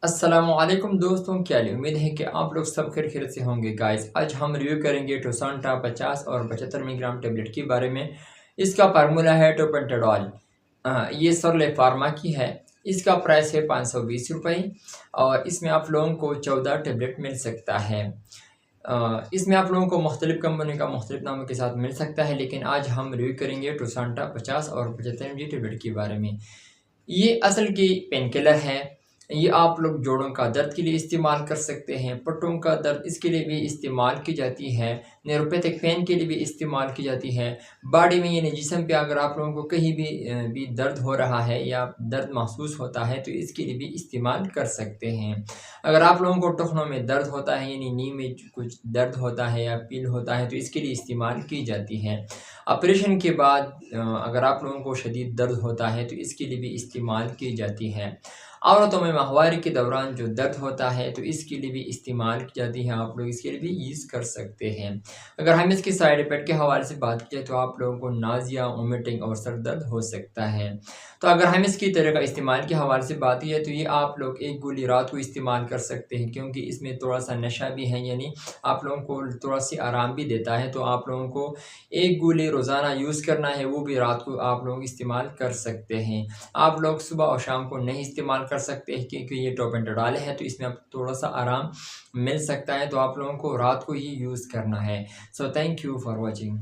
السلام علیکم دوستوں، کیا امید ہے کہ آپ لوگ سب خیر سے ہوں گے۔ گائز آج ہم ریویو کریں گے ٹوسانٹا 50 اور 75 ملی گرام ٹیبلٹ کے بارے میں۔ اس کا فارمولا ہے ٹوپنٹاڈول۔ یہ سرلے فارما کی ہے۔ اس کا پرائس ہے 520 روپے اور اس میں آپ لوگوں کو 14 ٹیبلٹ مل سکتا ہے۔ اس میں آپ لوگوں کو مختلف کمپنی کا مختلف ناموں کے ساتھ مل سکتا ہے، لیکن آج ہم ریویو کریں گے ٹوسانٹا 50 اور 75 ملی ٹیبلٹ کے بارے میں۔ یہ اصل کی پین کلر ہے۔ یہ آپ لوگ جوڑوں کا درد کے لیے استعمال کر سکتے ہیں، پٹوں کا درد اس کے لیے بھی استعمال کی جاتی ہے، نیوروپیتھک پین کے لیے بھی استعمال کی جاتی ہے۔ باڈی میں یعنی جسم پہ اگر آپ لوگوں کو کہیں بھی درد ہو رہا ہے یا درد محسوس ہوتا ہے تو اس کے لیے بھی استعمال کر سکتے ہیں۔ اگر آپ لوگوں کو ٹخنوں میں درد ہوتا ہے یعنی نی میں کچھ درد ہوتا ہے یا پیل ہوتا ہے تو اس کے لیے استعمال کی جاتی ہے۔ آپریشن کے بعد اگر آپ لوگوں کو شدید درد ہوتا ہے تو اس کے لیے بھی استعمال کی جاتی ہے۔ عورتوں میں ماہواری کے دوران جو درد ہوتا ہے تو اس کے لیے بھی استعمال کی جاتی ہے، آپ لوگ اس کے لیے بھی یوز کر سکتے ہیں۔ اگر ہم اس کے سائیڈ ایفیکٹ کے حوالے سے بات کریں تو آپ لوگوں کو نازیا، وومیٹنگ اور سر درد ہو سکتا ہے۔ تو اگر ہم اس کی طریقہ استعمال کے حوالے سے بات کی ہے تو یہ آپ لوگ ایک گولی رات کو استعمال کر سکتے ہیں، کیونکہ اس میں تھوڑا سا نشہ بھی ہے، یعنی آپ لوگوں کو تھوڑا سی آرام بھی دیتا ہے۔ تو آپ لوگوں کو ایک گولی روزانہ یوز کرنا ہے، وہ بھی رات کو آپ لوگ استعمال کر سکتے ہیں۔ آپ لوگ صبح اور شام کو نہیں استعمال کر سکتے کیونکہ یہ ٹوپنٹاڈول ہے، تو اس میں تھوڑا سا آرام مل سکتا ہے، تو آپ لوگوں کو رات کو ہی یوز کرنا ہے۔ So thank you for watching.